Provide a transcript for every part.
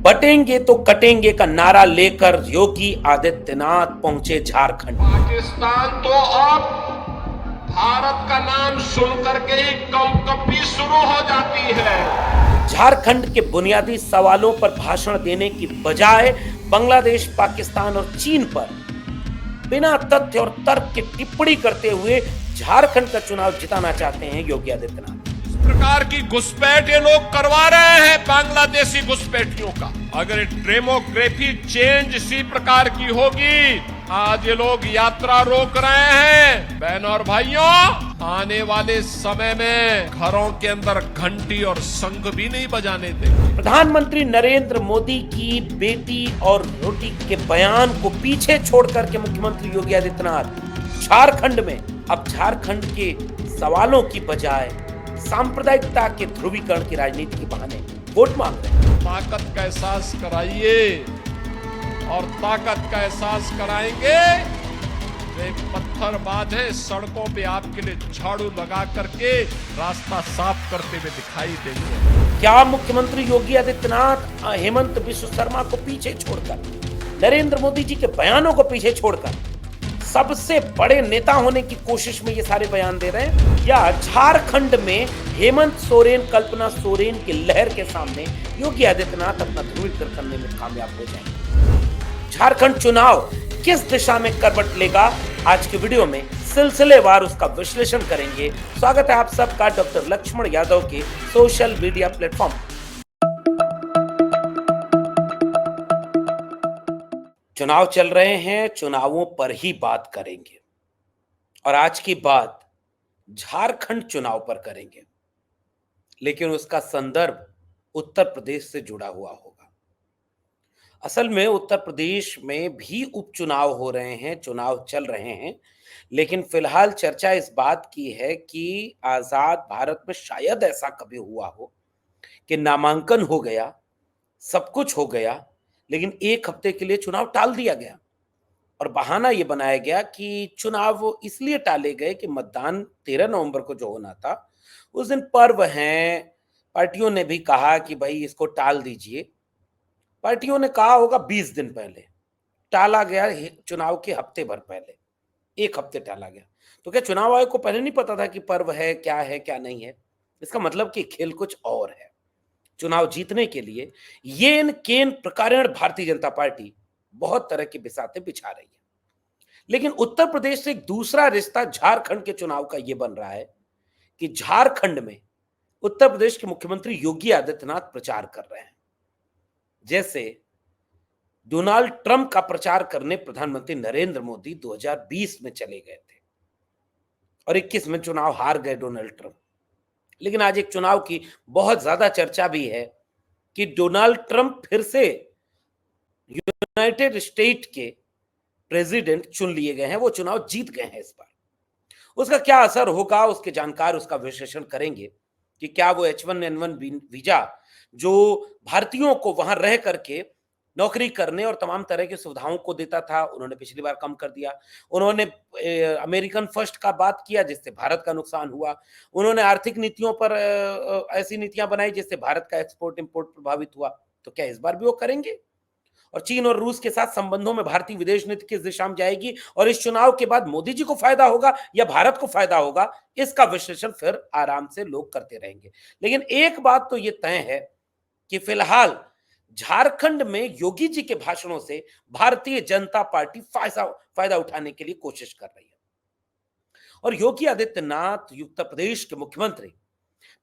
बटेंगे तो कटेंगे का नारा लेकर योगी आदित्यनाथ पहुंचे झारखंड। पाकिस्तान तो अब भारत का नाम सुन करके ही कंपकपी शुरू हो जाती है। झारखंड के बुनियादी सवालों पर भाषण देने की बजाय बांग्लादेश, पाकिस्तान और चीन पर बिना तथ्य और तर्क की टिप्पणी करते हुए झारखंड का चुनाव जिताना चाहते हैं योगी आदित्यनाथ। इस प्रकार की घुसपैठ ये लोग करवा रहे हैं बांग्लादेशी घुसपैठियों का। अगर डेमोग्राफी चेंज इसी प्रकार की होगी, आज ये लोग यात्रा रोक रहे हैं। बहनों और भाइयों, आने वाले समय में घरों के अंदर घंटी और शंख भी नहीं बजाने देंगे। प्रधानमंत्री नरेंद्र मोदी की बेटी और रोटी के बयान को पीछे छोड़कर के मुख्यमंत्री योगी आदित्यनाथ झारखंड में अब झारखंड के सवालों की बजाय सांप्रदायिकता के ध्रुवीकरण की राजनीति के बहाने वोट मांग रहे हैं। ताकत का एहसास कराइए और ताकत का एहसास कराएंगे। वे पत्थरबाज है, सड़कों पे आपके लिए झाड़ू लगा करके रास्ता साफ करते हुए दिखाई देंगे। क्या मुख्यमंत्री योगी आदित्यनाथ हेमंत बिश्व शर्मा को पीछे छोड़कर, नरेंद्र मोदी जी के बयानों को पीछे छोड़कर सबसे बड़े नेता होने की कोशिश में ये सारे बयान दे रहे हैं, या झारखंड में हेमंत सोरेन, कल्पना सोरेन की लहर के सामने योगी आदित्यनाथ अपना ध्रुवीकरण करने में कामयाब हो जाएंगे? झारखंड चुनाव किस दिशा में करवट लेगा, आज के वीडियो में सिलसिलेवार उसका विश्लेषण करेंगे। स्वागत है आप सबका डॉक्टर लक्ष्मण यादव के सोशल मीडिया प्लेटफॉर्म। चुनाव चल रहे हैं, चुनावों पर ही बात करेंगे और आज की बात झारखंड चुनाव पर करेंगे, लेकिन उसका संदर्भ उत्तर प्रदेश से जुड़ा हुआ होगा। असल में उत्तर प्रदेश में भी उपचुनाव हो रहे हैं, चुनाव चल रहे हैं, लेकिन फिलहाल चर्चा इस बात की है कि आजाद भारत में शायद ऐसा कभी हुआ हो कि नामांकन हो गया, सब कुछ हो गया, लेकिन एक हफ्ते के लिए चुनाव टाल दिया गया और बहाना यह बनाया गया कि चुनाव इसलिए टाले गए कि मतदान 13 नवंबर को जो होना था, उस दिन पर्व हैं। पार्टियों ने भी कहा कि भाई इसको टाल दीजिए। पार्टियों ने कहा होगा 20 दिन पहले, टाला गया चुनाव के हफ्ते भर पहले, एक हफ्ते टाला गया। तो क्या चुनाव आयोग को पहले नहीं पता था कि पर्व है क्या नहीं है? इसका मतलब कि खेल कुछ और है। चुनाव जीतने के लिए येन केन प्रकारेण भारतीय जनता पार्टी बहुत तरह की बिसातें बिछा रही है, लेकिन उत्तर प्रदेश से एक दूसरा रिश्ता झारखंड के चुनाव का यह बन रहा है कि झारखंड में उत्तर प्रदेश के मुख्यमंत्री योगी आदित्यनाथ प्रचार कर रहे हैं। जैसे डोनाल्ड ट्रंप का प्रचार करने प्रधानमंत्री नरेंद्र मोदी 2020 में चले गए थे और 21 में चुनाव हार गए डोनाल्ड ट्रंप। लेकिन आज एक चुनाव की बहुत ज्यादा चर्चा भी है कि डोनाल्ड ट्रंप फिर से यूनाइटेड स्टेट के प्रेसिडेंट चुन लिए गए हैं, वो चुनाव जीत गए हैं इस बार। उसका क्या असर होगा, उसके जानकार उसका विश्लेषण करेंगे कि क्या वो H1N1 वीजा जो भारतीयों को वहां रह करके नौकरी करने और तमाम तरह की सुविधाओं को देता था, उन्होंने पिछली बार कम कर दिया। उन्होंने अमेरिकन फर्स्ट का बात किया जिससे भारत का नुकसान हुआ। उन्होंने आर्थिक नीतियों पर ऐसी नीतियां बनाई जिससे भारत का एक्सपोर्ट इंपोर्ट प्रभावित हुआ। तो क्या इस बार भी वो करेंगे? और चीन और रूस के साथ संबंधों में भारतीय विदेश नीति किस दिशा में जाएगी और इस चुनाव के बाद मोदी जी को फायदा होगा या भारत को फायदा होगा, इसका विश्लेषण फिर आराम से लोग करते रहेंगे। लेकिन एक बात तो यह तय है कि फिलहाल झारखंड में योगी जी के भाषणों से भारतीय जनता पार्टी फायदा उठाने के लिए कोशिश कर रही है। और योगी आदित्यनाथ उत्तर प्रदेश के मुख्यमंत्री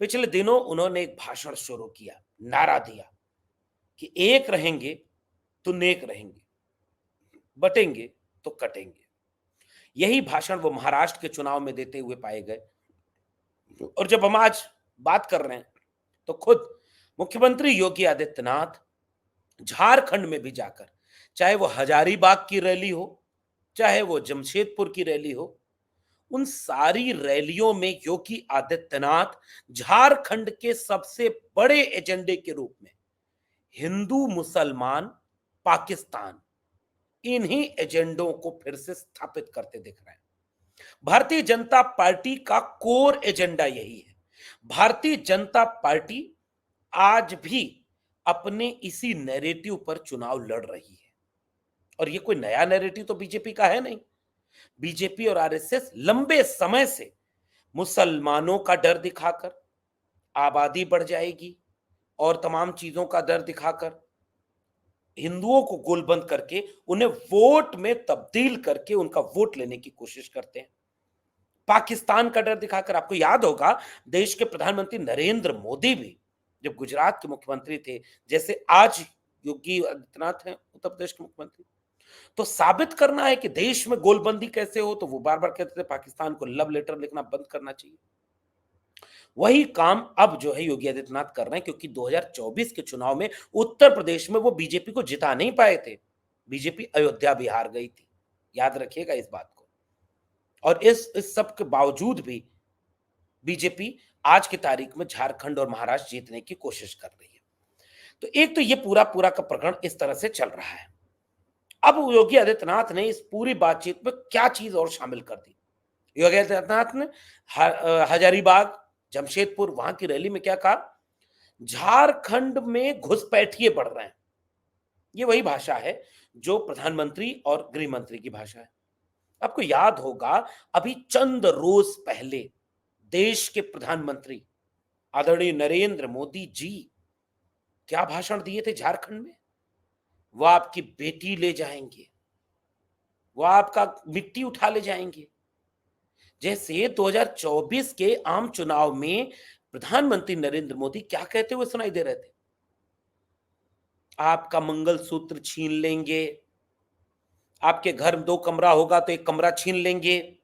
पिछले दिनों उन्होंने एक भाषण शुरू किया, नारा दिया कि एक रहेंगे तो नेक रहेंगे, बटेंगे तो कटेंगे। यही भाषण वो महाराष्ट्र के चुनाव में देते हुए पाए गए। और जब हम आज बात कर रहे हैं तो खुद मुख्यमंत्री योगी आदित्यनाथ झारखंड में भी जाकर, चाहे वो हजारीबाग की रैली हो, चाहे वो जमशेदपुर की रैली हो, उन सारी रैलियों में योगी आदित्यनाथ झारखंड के सबसे बड़े एजेंडे के रूप में हिंदू, मुसलमान, पाकिस्तान, इन्हीं एजेंडों को फिर से स्थापित करते दिख रहे हैं। भारतीय जनता पार्टी का कोर एजेंडा यही है। भारतीय जनता पार्टी आज भी अपने इसी नैरेटिव पर चुनाव लड़ रही है। और ये कोई नया नैरेटिव तो बीजेपी का है नहीं। बीजेपी और आरएसएस लंबे समय से मुसलमानों का डर दिखाकर, आबादी बढ़ जाएगी और तमाम चीजों का डर दिखाकर, हिंदुओं को गोलबंद करके उन्हें वोट में तब्दील करके उनका वोट लेने की कोशिश करते हैं। पाकिस्तान का डर दिखाकर, आपको याद होगा देश के प्रधानमंत्री नरेंद्र मोदी भी जब गुजरात के मुख्यमंत्री थे, जैसे आज योगी आदित्यनाथ हैं उत्तर प्रदेश के मुख्यमंत्री, तो साबित करना है कि देश में गोलबंदी कैसे हो, तो वो बार बार कहते थे पाकिस्तान को लव लेटर लिखना बंद करना चाहिए। वही काम अब जो है योगी आदित्यनाथ कर रहे हैं, क्योंकि 2024 के चुनाव में उत्तर प्रदेश में वो बीजेपी को जिता नहीं पाए थे। बीजेपी अयोध्या भी हार गई थी, याद रखिएगा इस बात को। और इस सब के बावजूद भी बीजेपी आज की तारीख में झारखंड और महाराष्ट्र जीतने की कोशिश कर रही है। तो एक तो ये पूरा पूरा का प्रकरण इस तरह से चल रहा है। अब योगी आदित्यनाथ ने इस पूरी बातचीत में क्या चीज और शामिल कर दी। योगी आदित्यनाथ ने हजारीबाग, जमशेदपुर, वहां की रैली में क्या कहा, झारखंड में घुसपैठिए बढ़ रहे हैं। ये वही भाषा है जो प्रधानमंत्री और गृह मंत्री की भाषा है। आपको याद होगा अभी चंद रोज पहले देश के प्रधानमंत्री आदरणीय नरेंद्र मोदी जी क्या भाषण दिए थे झारखंड में। वो आपकी बेटी ले जाएंगे, वो आपका मिट्टी उठा ले जाएंगे। जैसे 2024 के आम चुनाव में प्रधानमंत्री नरेंद्र मोदी क्या कहते हुए सुनाई दे रहे थे, आपका मंगलसूत्र छीन लेंगे, आपके घर में 2 कमरा होगा तो 1 कमरा छीन लेंगे,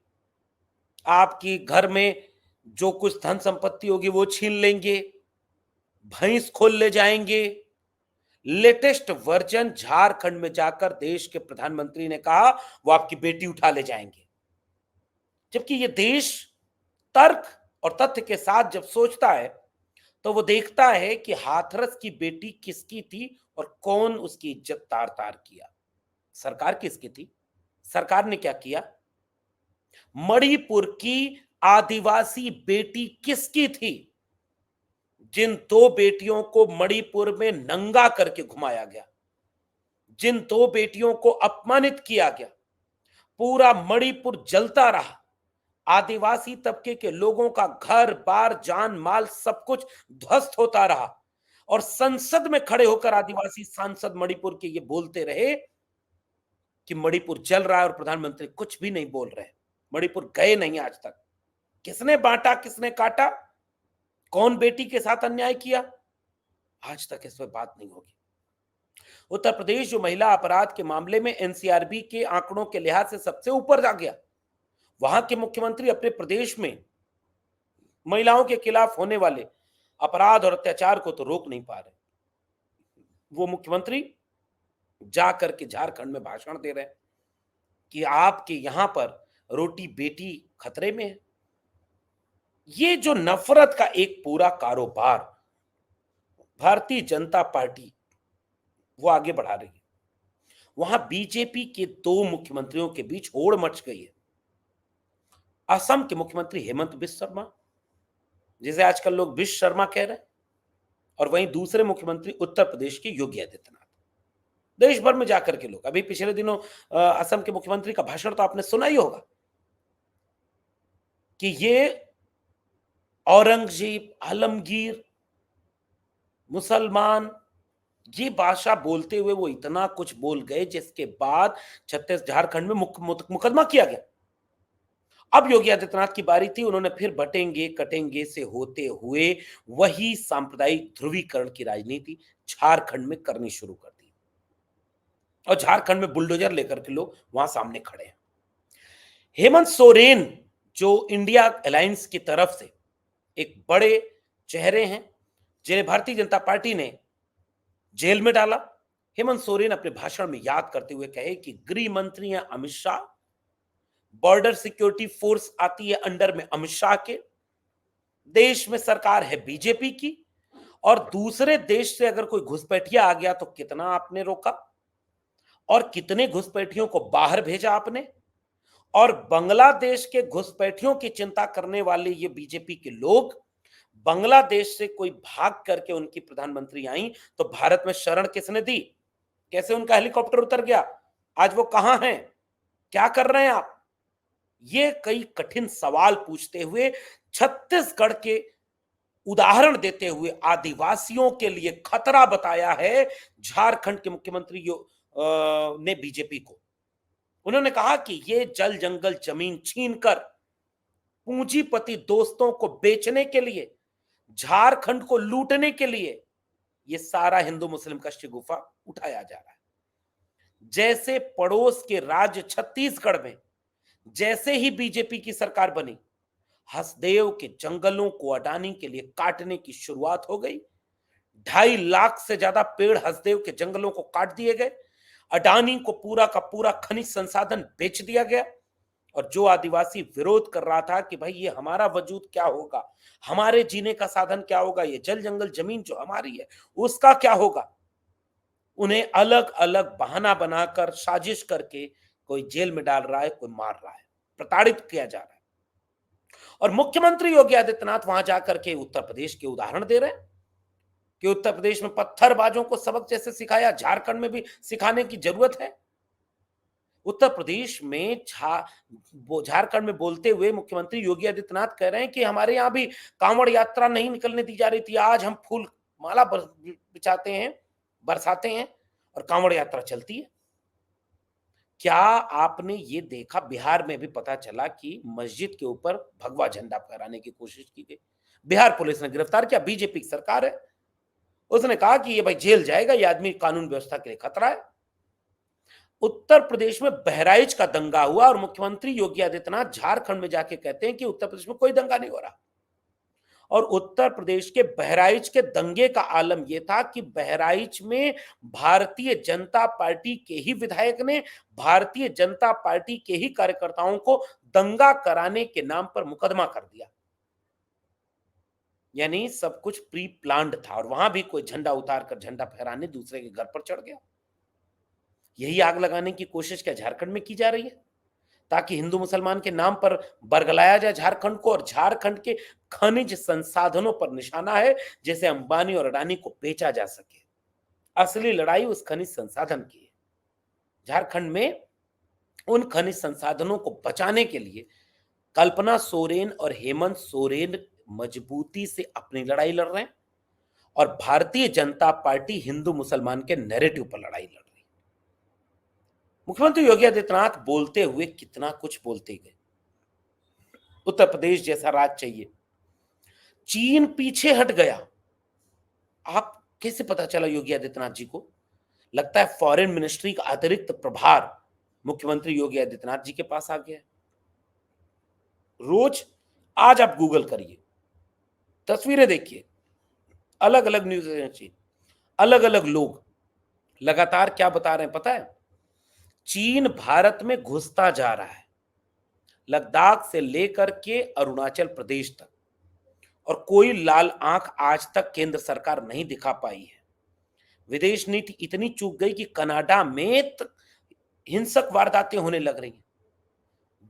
आपकी घर में जो कुछ धन संपत्ति होगी वो छीन लेंगे, भैंस खोल ले जाएंगे। लेटेस्ट वर्जन झारखंड में जाकर देश के प्रधानमंत्री ने कहा वो आपकी बेटी उठा ले जाएंगे। जबकि ये देश तर्क और तथ्य के साथ जब सोचता है तो वो देखता है कि हाथरस की बेटी किसकी थी और कौन उसकी इज्जत तार तार किया। सरकार किसकी थी? सरकार ने क्या किया? मणिपुर की आदिवासी बेटी किसकी थी? जिन 2 बेटियों को मणिपुर में नंगा करके घुमाया गया, जिन 2 बेटियों को अपमानित किया गया, पूरा मणिपुर जलता रहा, आदिवासी तबके के लोगों का घर बार जान माल सब कुछ ध्वस्त होता रहा, और संसद में खड़े होकर आदिवासी सांसद मणिपुर के ये बोलते रहे कि मणिपुर जल रहा है और प्रधानमंत्री कुछ भी नहीं बोल रहे। मणिपुर गए नहीं आज तक। किसने बांटा, किसने काटा, कौन बेटी के साथ अन्याय किया, आज तक इस पर बात नहीं होगी। उत्तर प्रदेश जो महिला अपराध के मामले में एनसीआरबी के आंकड़ों के लिहाज से सबसे ऊपर जा गया, वहां के मुख्यमंत्री अपने प्रदेश में महिलाओं के खिलाफ होने वाले अपराध और अत्याचार को तो रोक नहीं पा रहे। वो मुख्यमंत्री जाकर के झारखंड में भाषण दे रहे हैं कि आपके यहां पर रोटी बेटी खतरे में है। ये जो नफरत का एक पूरा कारोबार भारतीय जनता पार्टी वो आगे बढ़ा रही है, वहां बीजेपी के 2 मुख्यमंत्रियों के बीच होड़ मच गई है। असम के मुख्यमंत्री हेमंत बिस्व शर्मा, जिसे आजकल लोग बिस्व शर्मा कह रहे हैं, और वहीं दूसरे मुख्यमंत्री उत्तर प्रदेश के योगी आदित्यनाथ। देश भर में जाकर के लोग, अभी पिछले दिनों असम के मुख्यमंत्री का भाषण तो आपने सुना ही होगा कि ये औरंगजेब, आलमगीर, मुसलमान, ये भाषा बोलते हुए वो इतना कुछ बोल गए जिसके बाद झारखंड में मुकदमा किया गया। अब योगी आदित्यनाथ की बारी थी, उन्होंने फिर बटेंगे कटेंगे से होते हुए वही सांप्रदायिक ध्रुवीकरण की राजनीति झारखंड में करनी शुरू कर दी, और झारखंड में बुलडोजर लेकर के लोग वहां सामने खड़े हैं। हेमंत सोरेन जो इंडिया अलायंस की तरफ से एक बड़े चेहरे हैं, जिन्हें भारतीय जनता पार्टी ने जेल में डाला, हेमंत सोरेन अपने भाषण में याद करते हुए कहे कि गृह मंत्री हैं Amit Shah, border security force आती है अंडर में अमित शाह के, देश में सरकार है बीजेपी की, और दूसरे देश से अगर कोई घुसपैठिया आ गया तो कितना आपने रोका और कितने घुसपैठियों को बाहर भेजा आपने, और बांग्लादेश के घुसपैठियों की चिंता करने वाले ये बीजेपी के लोग बांग्लादेश से कोई भाग करके उनकी प्रधानमंत्री आई तो भारत में शरण किसने दी? कैसे उनका हेलीकॉप्टर उतर गया? आज वो कहां हैं? क्या कर रहे हैं आप? ये कई कठिन सवाल पूछते हुए छत्तीसगढ़ के उदाहरण देते हुए आदिवासियों के लिए खतरा बताया है झारखंड के मुख्यमंत्री ने बीजेपी को। उन्होंने कहा कि ये जल जंगल जमीन छीनकर पूंजीपति दोस्तों को बेचने के लिए, झारखंड को लूटने के लिए ये सारा हिंदू मुस्लिम का शगुफा उठाया जा रहा है। जैसे पड़ोस के राज्य छत्तीसगढ़ में जैसे ही बीजेपी की सरकार बनी, हसदेव के जंगलों को अडानी के लिए काटने की शुरुआत हो गई। 2.5 लाख से ज्यादा पेड़ हसदेव के जंगलों को काट दिए गए। अडानी को पूरा का पूरा खनिज संसाधन बेच दिया गया। और जो आदिवासी विरोध कर रहा था कि भाई ये हमारा वजूद क्या होगा, हमारे जीने का साधन क्या होगा, ये जल जंगल जमीन जो हमारी है उसका क्या होगा, उन्हें अलग अलग बहाना बनाकर साजिश करके कोई जेल में डाल रहा है, कोई मार रहा है, प्रताड़ित किया जा रहा है। और मुख्यमंत्री योगी आदित्यनाथ वहां जाकर के उत्तर प्रदेश के उदाहरण दे रहे हैं कि उत्तर प्रदेश में पत्थरबाजों को सबक जैसे सिखाया, झारखंड में भी सिखाने की जरूरत है। उत्तर प्रदेश में झारखंड में बोलते हुए मुख्यमंत्री योगी आदित्यनाथ कह रहे हैं कि हमारे यहां भी कांवड़ यात्रा नहीं निकलने दी जा रही थी, आज हम फूल माला बिछाते हैं, बरसाते हैं और कांवड़ यात्रा चलती है। क्या आपने ये देखा, बिहार में भी पता चला कि मस्जिद के ऊपर भगवा झंडा फहराने की कोशिश की गई, बिहार पुलिस ने गिरफ्तार किया। बीजेपी की सरकार है, उसने कहा कि ये भाई जेल जाएगा, ये आदमी कानून व्यवस्था के लिए खतरा है। उत्तर प्रदेश में बहराइच का दंगा हुआ और मुख्यमंत्री योगी आदित्यनाथ झारखंड में जाके कहते हैं कि उत्तर प्रदेश में कोई दंगा नहीं हो रहा। और उत्तर प्रदेश के बहराइच के दंगे का आलम यह था कि बहराइच में भारतीय जनता पार्टी के ही विधायक ने भारतीय जनता पार्टी के ही कार्यकर्ताओं को दंगा कराने के नाम पर मुकदमा कर दिया। यानी सब कुछ प्री प्लान्ड था और वहां भी कोई झंडा उतार कर झंडा फहराने दूसरे के घर पर चढ़ गया। यही आग लगाने की कोशिश क्या झारखंड में की जा रही है, ताकि हिंदू मुसलमान के नाम पर बरगलाया जाए झारखंड को। और झारखंड के खनिज संसाधनों पर निशाना है, जैसे अंबानी और अडानी को बेचा जा सके। असली लड़ाई उस खनिज संसाधन की है। झारखंड में उन खनिज संसाधनों को बचाने के लिए कल्पना सोरेन और हेमंत सोरेन मजबूती से अपनी लड़ाई लड़ रहे हैं और भारतीय जनता पार्टी हिंदू मुसलमान के नैरेटिव पर लड़ाई लड़ रही है। मुख्यमंत्री योगी आदित्यनाथ बोलते हुए कितना कुछ बोलते गए। उत्तर प्रदेश जैसा राज्य चाहिए, चीन पीछे हट गया। आप कैसे पता चला योगी आदित्यनाथ जी को? लगता है फॉरेन मिनिस्ट्री का अतिरिक्त प्रभार मुख्यमंत्री योगी आदित्यनाथ जी के पास आ गया। रोज आज आप गूगल करिए, तस्वीरें देखिए, अलग अलग न्यूज एजेंसी, अलग अलग लोग लगातार क्या बता रहे हैं पता है? चीन भारत में घुसता जा रहा है, लद्दाख से लेकर के अरुणाचल प्रदेश तक, और कोई लाल आंख आज तक केंद्र सरकार नहीं दिखा पाई है। विदेश नीति इतनी चूक गई कि कनाडा में हिंसक वारदातें होने लग रही हैं।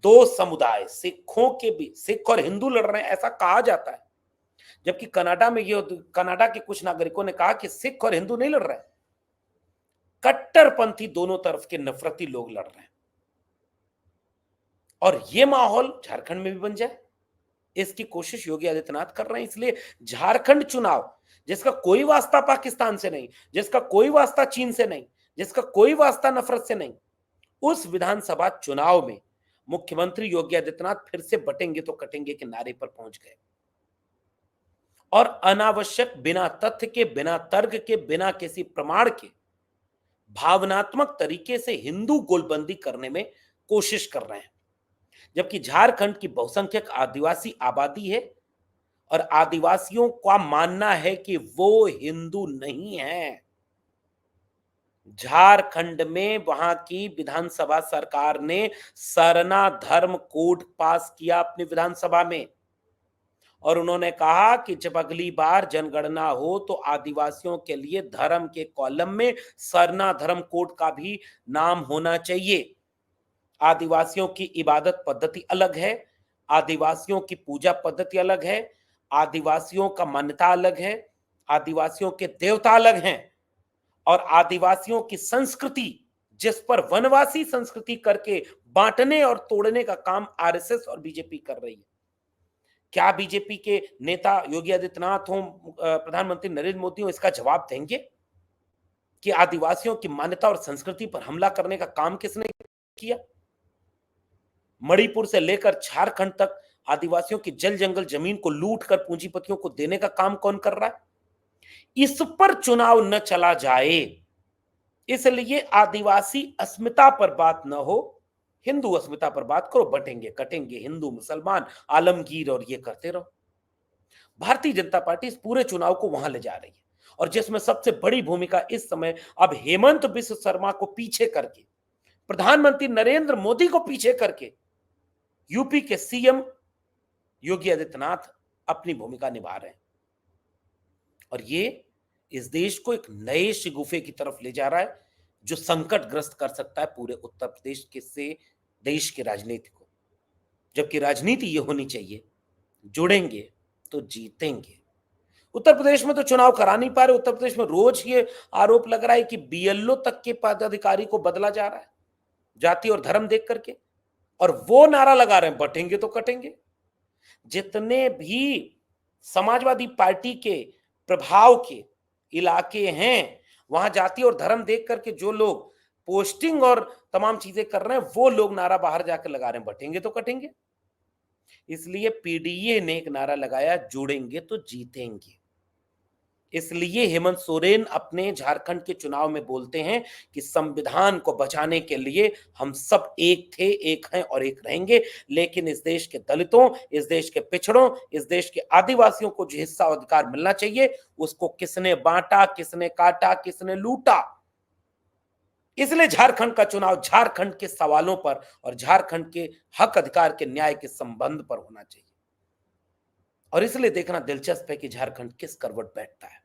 दो समुदाय, सिखों के भी, सिख और हिंदू लड़ रहे हैं ऐसा कहा जाता है, जबकि कनाडा में ये, कनाडा के कुछ नागरिकों ने कहा कि सिख और हिंदू नहीं लड़ रहे, कट्टरपंथी दोनों तरफ के नफरती लोग लड़ रहे हैं। और ये माहौल झारखंड में भी बन जाए, इसकी कोशिश योगी आदित्यनाथ कर रहे हैं। इसलिए झारखंड चुनाव, जिसका कोई वास्ता पाकिस्तान से नहीं, जिसका कोई वास्ता चीन से नहीं, जिसका कोई वास्ता नफरत से नहीं, उस विधानसभा चुनाव में मुख्यमंत्री योगी आदित्यनाथ फिर से बटेंगे तो कटेंगे के नारे पर पहुंच गए और अनावश्यक, बिना तथ्य के, बिना तर्क के, बिना किसी प्रमाण के भावनात्मक तरीके से हिंदू गोलबंदी करने में कोशिश कर रहे हैं। जबकि झारखंड की बहुसंख्यक आदिवासी आबादी है और आदिवासियों का मानना है कि वो हिंदू नहीं है। झारखंड में वहां की विधानसभा सरकार ने सरना धर्म कोड पास किया अपनी विधानसभा में और उन्होंने कहा कि जब अगली बार जनगणना हो तो आदिवासियों के लिए धर्म के कॉलम में सरना धर्म कोड का भी नाम होना चाहिए। आदिवासियों की इबादत पद्धति अलग है, आदिवासियों की पूजा पद्धति अलग है, आदिवासियों का मान्यता अलग है, आदिवासियों के देवता अलग हैं, और आदिवासियों की संस्कृति, जिस पर वनवासी संस्कृति करके बांटने और तोड़ने का काम आरएसएस और बीजेपी कर रही है। क्या बीजेपी के नेता योगी आदित्यनाथ हो, प्रधानमंत्री नरेंद्र मोदी हो, इसका जवाब देंगे कि आदिवासियों की मान्यता और संस्कृति पर हमला करने का काम किसने किया? मणिपुर से लेकर झारखंड तक आदिवासियों की जल जंगल जमीन को लूट कर पूंजीपतियों को देने का काम कौन कर रहा है? इस पर चुनाव न चला जाए, इसलिए आदिवासी अस्मिता पर बात न हो, हिंदू अस्मिता पर बात करो। बटेंगे कटेंगे हिंदू मुसलमान आलमगीर और ये करते रहो। भारतीय जनता पार्टी इस पूरे चुनाव को वहां ले जा रही है, और जिसमें सबसे बड़ी भूमिका इस समय अब हेमंत बिस्व शर्मा को पीछे करके, प्रधानमंत्री नरेंद्र मोदी को पीछे करके यूपी के सीएम योगी आदित्यनाथ अपनी भूमिका निभा रहे हैं, और ये इस देश को एक नए शिगुफे की तरफ ले जा रहा है, जो संकटग्रस्त कर सकता है पूरे उत्तर प्रदेश के से देश की राजनीति को। जबकि राजनीति ये होनी चाहिए, जुड़ेंगे तो जीतेंगे। उत्तर प्रदेश में तो चुनाव करा नहीं पा रहे। उत्तर प्रदेश में रोज ये आरोप लग रहा है कि बीएलओ तक के पदाधिकारी को बदला जा रहा है जाति और धर्म देख करके, और वो नारा लगा रहे हैं बटेंगे तो कटेंगे। जितने भी समाजवादी पार्टी के प्रभाव के इलाके हैं, वहां जाति और धर्म देख करके जो लोग पोस्टिंग और तमाम चीजें कर रहे हैं, वो लोग नारा बाहर जाकर लगा रहे हैं बटेंगे तो कटेंगे। इसलिए पीडीए ने एक नारा लगाया, जुड़ेंगे तो जीतेंगे। इसलिए हेमंत सोरेन अपने झारखंड के चुनाव में बोलते हैं कि संविधान को बचाने के लिए हम सब एक थे, एक हैं और एक रहेंगे, लेकिन इस देश के दलितों, इस देश के पिछड़ों, इस देश के आदिवासियों को जो हिस्सा अधिकार मिलना चाहिए, उसको किसने बांटा, किसने काटा, किसने लूटा। इसलिए झारखंड का चुनाव झारखंड के सवालों पर और झारखंड के हक अधिकार के न्याय के संबंध पर होना चाहिए, और इसलिए देखना दिलचस्प है कि झारखंड किस करवट बैठता है।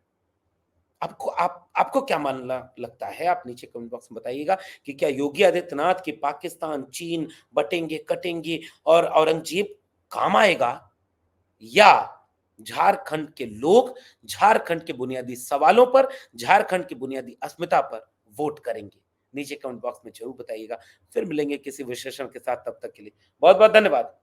आपको क्या मानना लगता है? आप नीचे कमेंट बॉक्स में बताइएगा कि क्या योगी आदित्यनाथ की पाकिस्तान, चीन, बटेंगे कटेंगे और औरंगजेब काम आएगा, या झारखंड के लोग झारखंड के बुनियादी सवालों पर, झारखंड की बुनियादी अस्मिता पर वोट करेंगे? नीचे कमेंट बॉक्स में जरूर बताइएगा। फिर मिलेंगे किसी विश्लेषण के साथ, तब तक के लिए बहुत बहुत धन्यवाद।